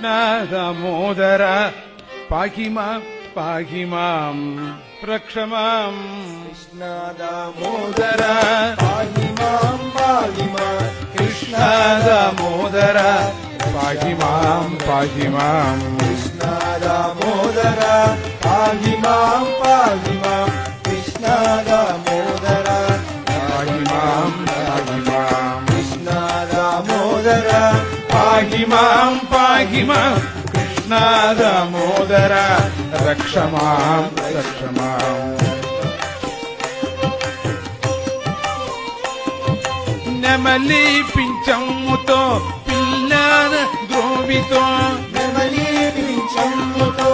కృష్ణ దామోదర పాహి మాం రక్ష మాం కృష్ణ దామోదర పాహి మాం కృష్ణ దామోదర పాహి మాం కృష్ణ దామోదర పాహి మాం కృష్ణ దామోదర పాహి మాం కృష్ణ దామోదర పాహి మాం కృష్ణ దామోదర రక్ష మాం నెమలి పింఛముతో పిల్లన ద్రోవితో నెమలి పింఛముతో